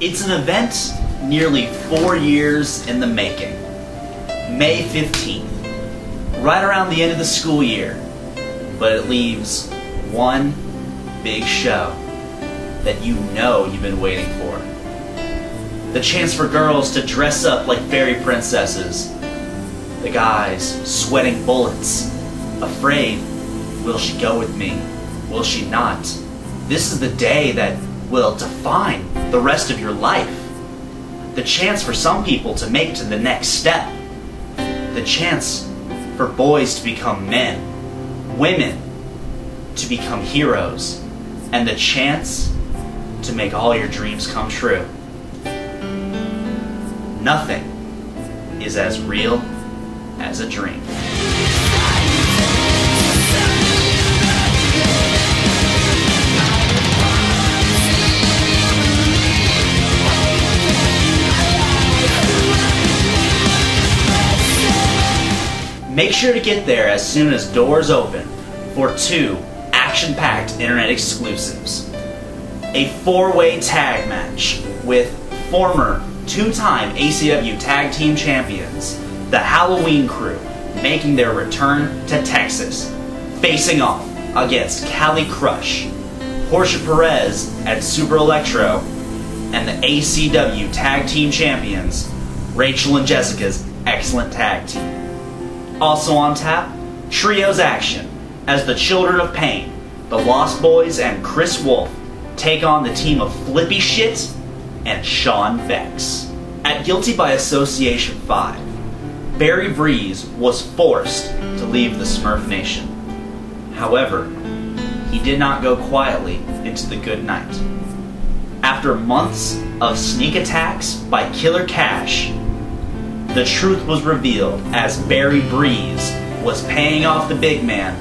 It's an event nearly 4 years in the making. May 15th, right around the end of the school year, but it leaves one big show that you know you've been waiting for. The chance for girls to dress up like fairy princesses. The guys sweating bullets, afraid, will she go with me? Will she not? This is the day that will define the rest of your life. The chance for some people to make to the next step. The chance for boys to become men, women to become heroes, and the chance to make all your dreams come true. Nothing is as real as a dream. Make sure to get there as soon as doors open for 2 action-packed internet exclusives. A 4-way tag match with former 2-time ACW Tag Team Champions, the Halloween Crew, making their return to Texas, facing off against Cali Crush, Portia Perez at Super Electro, and the ACW Tag Team Champions, Rachel and Jessica's excellent tag team. Also on tap, trios action as the Children of Pain, the Lost Boys and Chris Wolf take on the team of Flippy Shit and Sean Vex. At Guilty by Association 5, Barry Breeze was forced to leave the Smurf Nation. However, he did not go quietly into the good night. After months of sneak attacks by Killer Cash, the truth was revealed as Barry Breeze was paying off the big man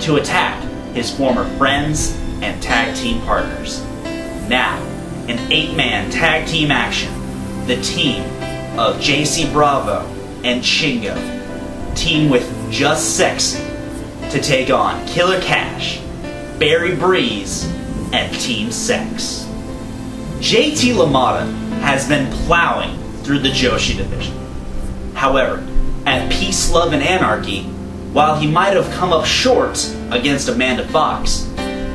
to attack his former friends and tag team partners. Now, in 8-man tag team action, the team of JC Bravo and Chingo team with Just Sexy to take on Killer Cash, Barry Breeze, and Team Sex. JT LaMotta has been plowing through the Joshi division. However, at Peace, Love, and Anarchy, while he might have come up short against Amanda Fox,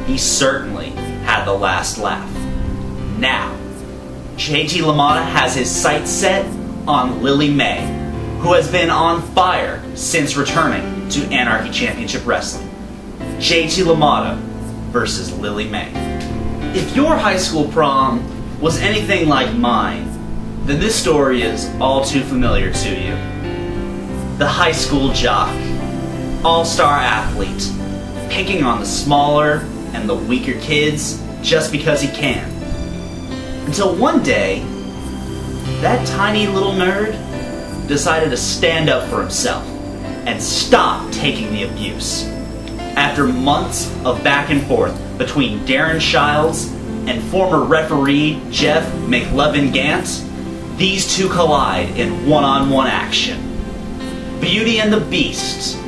he certainly had the last laugh. Now, JT LaMotta has his sights set on Lily May, who has been on fire since returning to Anarchy Championship Wrestling. JT LaMotta versus Lily May. If your high school prom was anything like mine, then this story is all too familiar to you. The high school jock, all-star athlete, picking on the smaller and the weaker kids just because he can. Until one day, that tiny little nerd decided to stand up for himself and stop taking the abuse. After months of back and forth between Darren Childs and former referee Jeff McLevin-Gant, these two collide in one-on-one action. Beauty and the Beast,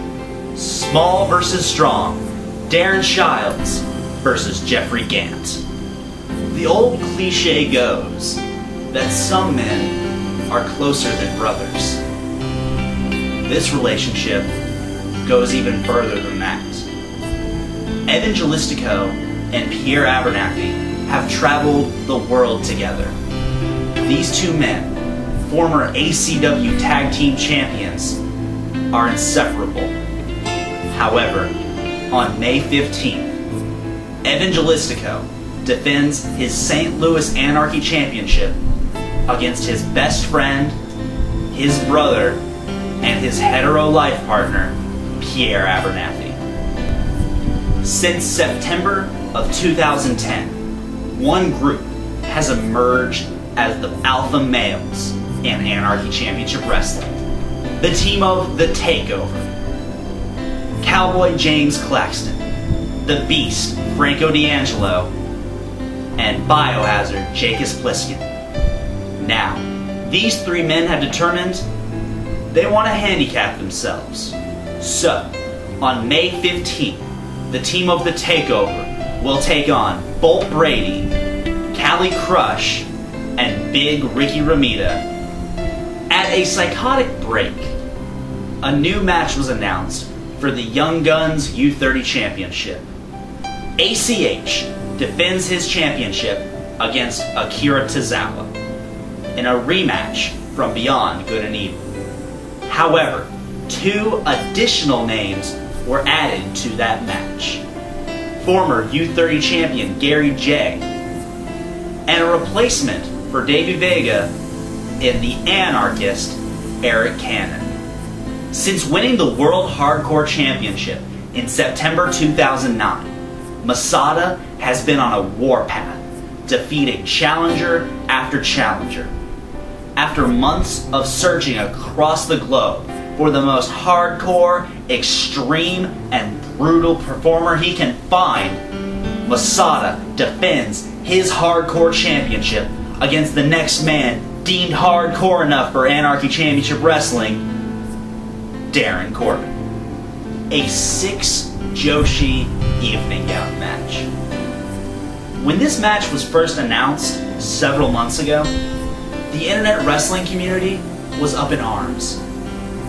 small versus strong, Darren Childs versus Jeffrey Gant. The old cliche goes that some men are closer than brothers. This relationship goes even further than that. Evangelistico and Pierre Abernathy have traveled the world together. These two men, former ACW Tag Team Champions, are inseparable. However, on May 15th, Evangelistico defends his St. Louis Anarchy Championship against his best friend, his brother, and his hetero life partner, Pierre Abernathy. Since September of 2010, one group has emerged as the alpha males in Anarchy Championship Wrestling. The team of The Takeover, Cowboy James Claxton, The Beast Franco D'Angelo, and Biohazard Jacobs Pliskin. Now, these 3 men have determined they want to handicap themselves. So, on May 15th, the team of The Takeover will take on Bolt Brady, Cali Crush, and Big Ricky Ramita. At a psychotic break, a new match was announced for the Young Guns U30 Championship. ACH defends his championship against Akira Tozawa in a rematch from Beyond Good and Evil. However, 2 additional names were added to that match. Former U30 champion Gary J, and a replacement for Davey Vega in the anarchist Arik Cannon. Since winning the World Hardcore Championship in September 2009, Masada has been on a warpath, defeating challenger after challenger. After months of searching across the globe for the most hardcore, extreme, and brutal performer he can find, Masada defends his hardcore championship against the next man deemed hardcore enough for Anarchy Championship Wrestling, Darin Corbin. A 6 Joshi evening gown match. When this match was first announced several months ago, the internet wrestling community was up in arms.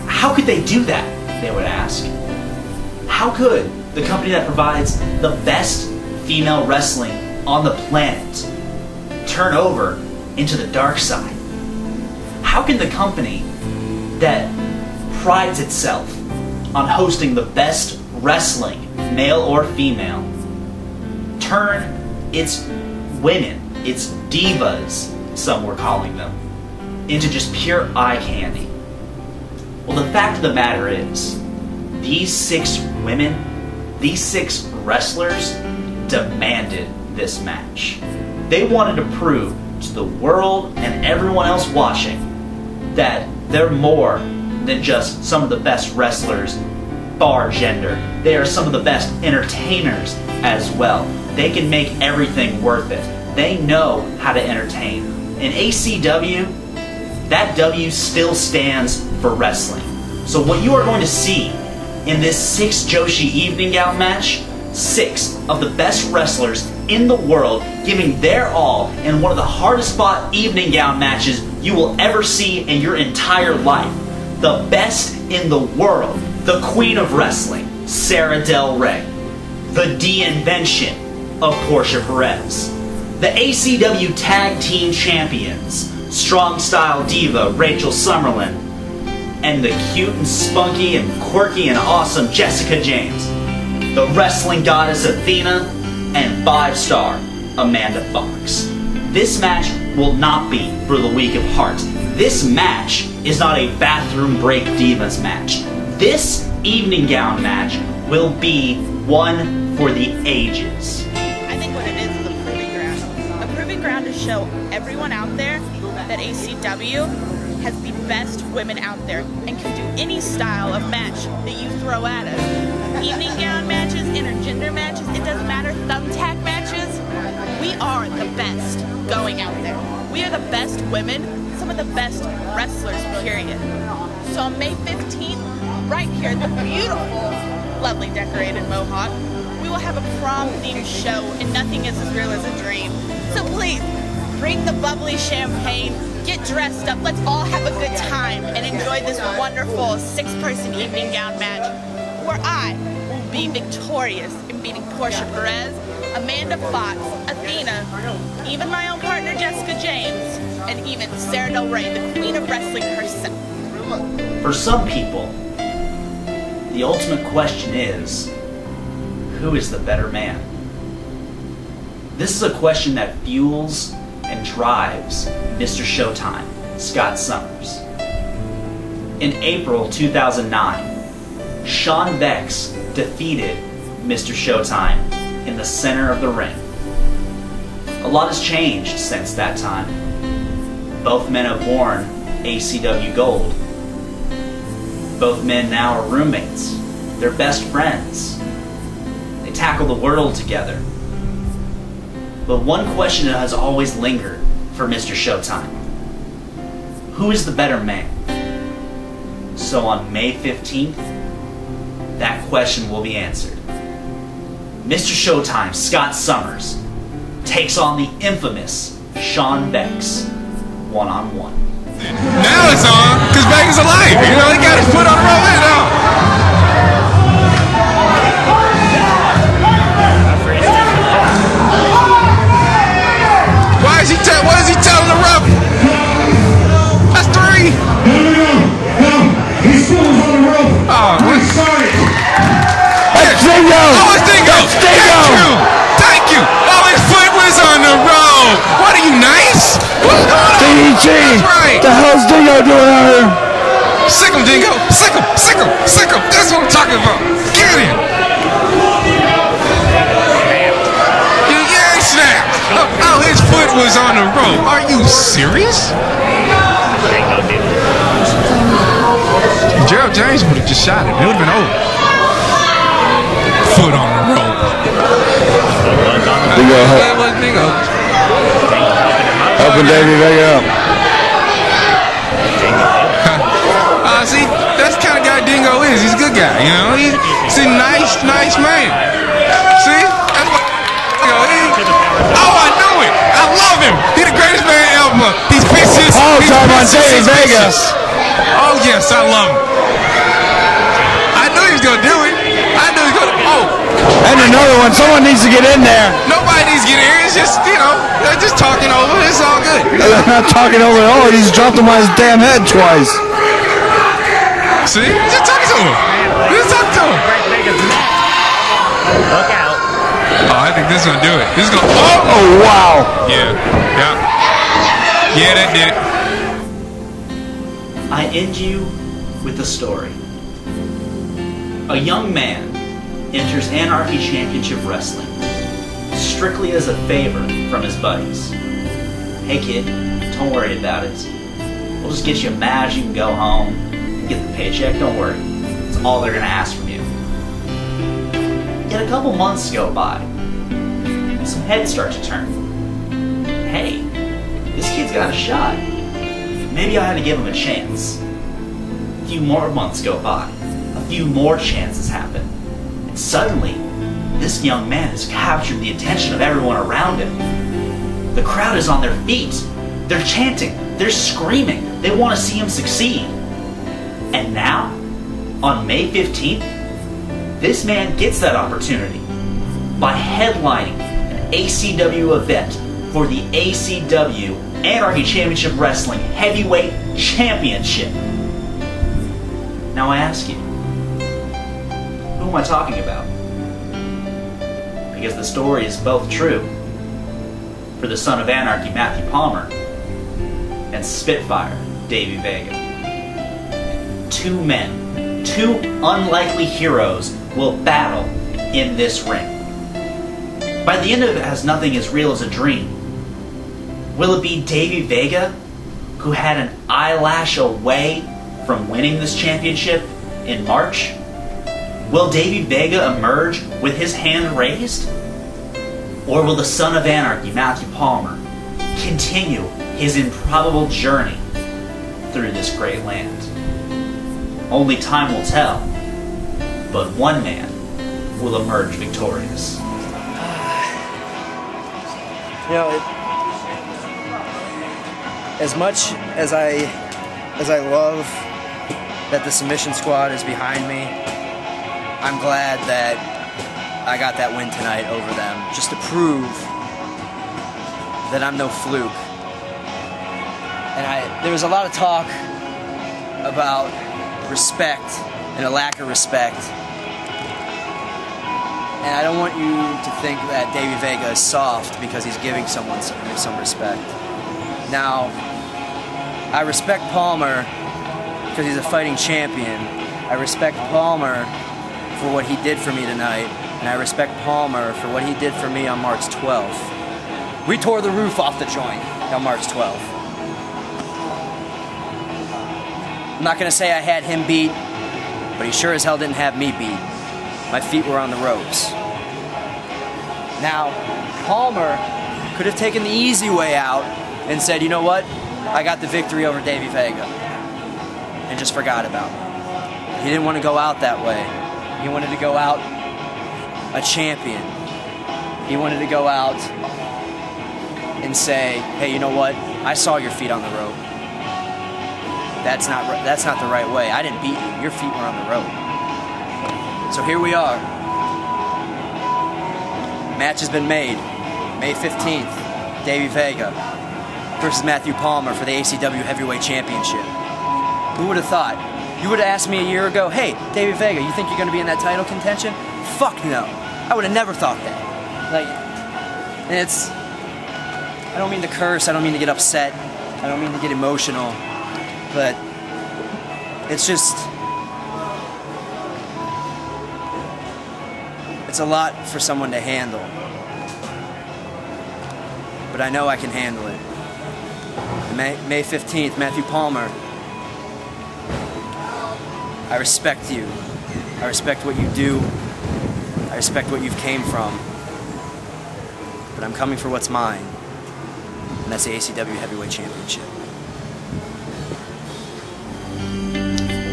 How could they do that, they would ask. How could the company that provides the best female wrestling on the planet turn over into the dark side? How can the company that prides itself on hosting the best wrestling, male or female, turn its women, its divas, some were calling them, into just pure eye candy? Well, the fact of the matter is, these 6 women, these 6 wrestlers, demanded this match. They wanted to prove to the world and everyone else watching that they're more than just some of the best wrestlers, bar gender. They are some of the best entertainers as well. They can make everything worth it. They know how to entertain. In ACW, that W still stands for wrestling. So what you are going to see in this 6 Joshi evening gown match, 6 of the best wrestlers in the world giving their all in one of the hardest fought evening gown matches you will ever see in your entire life. The best in the world, the Queen of Wrestling, Sara Del Rey, the de-invention of Portia Perez, the ACW Tag Team Champions, Strong Style Diva Rachel Summerlyn, and the cute and spunky and quirky and awesome Jessica James, the wrestling goddess Athena, and 5-star Amanda Fox. This match will not be for the weak of heart. This match is not a bathroom break divas match. This evening gown match will be one for the ages. I think what it is a proving ground. A proving ground to show everyone out there that ACW has the best women out there and can do any style of match that you throw at us. Evening gown matches, intergender matches, it doesn't matter, thumbtack matches. We are the best going out there. We are the best women, some of the best wrestlers, period. So on May 15th, right here at the beautiful, lovely decorated Mohawk, we will have a prom-themed show, and nothing is as real as a dream. So please, bring the bubbly champagne, get dressed up, let's all have a good time and enjoy this wonderful 6-person evening gown match where I will be victorious in beating Portia Perez, Amanda Fox, Athena, even my own partner Jessica James, and even Sara Del Rey, the Queen of Wrestling herself. For some people, the ultimate question is, who is the better man? This is a question that fuels and drives Mr. Showtime, Scot Summers. In April 2009, Sean Vex defeated Mr. Showtime in the center of the ring. A lot has changed since that time. Both men have worn ACW gold. Both men now are roommates. They're best friends. They tackle the world together. But one question that has always lingered for Mr. Showtime: who is the better man? So on May 15th, that question will be answered. Mr. Showtime, Scot Summers, takes on the infamous Sean Vex one-on-one. Now it's on, because Vega's alive. You know, he got his foot on the rope. You know. What is he telling the ref? That's 3. No. He's still on the rope. Oh, what? That's Dingo. Oh, it's Dingo. Thank you. Oh, his foot was on the rope. What are you, nice? What's going on? DDG. That's right. The hell's Dingo doing out here? Sick him, Dingo. Sick him. Sick him. Sick him. That's what I'm talking about. Get him. Yeah, he snapped. Oh, his foot was on the rope. Are you serious? Gerald James would have just shot him. It would have been over. Foot on the rope. Dingo. That was Dingo. Helping Davey Vega up. See, that's the kind of guy Dingo is. He's a good guy, you know. He's a nice man. See? That's what oh, I knew it. I love him. He's the greatest man ever. He's vicious. Oh, talking about Davey Vega. Oh, yes, I love him. I knew he was going to do it. I knew he was going to. Oh. And another one. Someone needs to get in there. Nobody needs to get in. It's just, you know, they're just talking over. It's all good. They're not talking over at all. He just dropped him on his damn head twice. See? Just talk to him. Just talk to him. Look out. Oh, I think this is going to do it. This is going to. Oh, wow. Yeah. Yeah, that did. I end you with a story. A young man enters Anarchy Championship Wrestling strictly as a favor from his buddies. Hey kid, don't worry about it. We'll just get you a match, you can go home, get the paycheck, don't worry. It's all they're gonna ask from you. Yet a couple months go by. Some heads start to turn. Hey, this kid's got a shot. Maybe I had to give him a chance. A few more months go by. A few more chances happen. And suddenly, this young man has captured the attention of everyone around him. The crowd is on their feet. They're chanting. They're screaming. They want to see him succeed. And now, on May 15th, this man gets that opportunity by headlining an ACW event for the ACW Anarchy Championship Wrestling Heavyweight Championship. Now I ask you, who am I talking about? Because the story is both true for the son of Anarchy, Matthew Palmer, and Spitfire, Davey Vega. Two men, two unlikely heroes will battle in this ring. By the end of it, has nothing as real as a dream. Will it be Davey Vega, who had an eyelash away from winning this championship in March? Will Davey Vega emerge with his hand raised? Or will the son of Anarchy, Matthew Palmer, continue his improbable journey through this great land? Only time will tell, but one man will emerge victorious. You know, as much as I love that the submission squad is behind me, I'm glad that I got that win tonight over them, just to prove that I'm no fluke. And there was a lot of talk about respect and a lack of respect. And I don't want you to think that Davey Vega is soft because he's giving someone some respect. Now, I respect Palmer because he's a fighting champion. I respect Palmer for what he did for me tonight, and I respect Palmer for what he did for me on March 12th. We tore the roof off the joint on March 12th. I'm not going to say I had him beat, but he sure as hell didn't have me beat. My feet were on the ropes. Now, Palmer could have taken the easy way out and said, you know what? I got the victory over Davey Vega. And just forgot about me. He didn't want to go out that way. He wanted to go out a champion. He wanted to go out and say, hey, you know what? I saw your feet on the rope. That's not the right way. I didn't beat you. Your feet were on the rope. So here we are. Match has been made. May 15th, Davey Vega versus Matthew Palmer for the ACW Heavyweight Championship. Who would have thought? You would have asked me a year ago, hey, Davey Vega, you think you're going to be in that title contention? Fuck no. I would have never thought that. Like, I don't mean to curse, I don't mean to get upset, I don't mean to get emotional, but it's just, it's a lot for someone to handle. But I know I can handle it. May 15th, Matthew Palmer, I respect you. I respect what you do. I respect what you've came from. But I'm coming for what's mine. And that's the ACW Heavyweight Championship.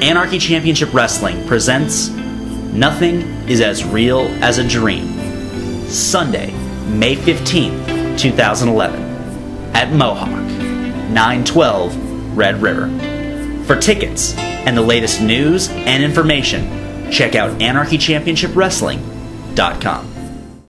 Anarchy Championship Wrestling presents Nothing is as Real as a Dream. Sunday, May 15th, 2011. At Mohawk, 912 Red River. For tickets and the latest news and information, check out AnarchyChampionshipWrestling.com.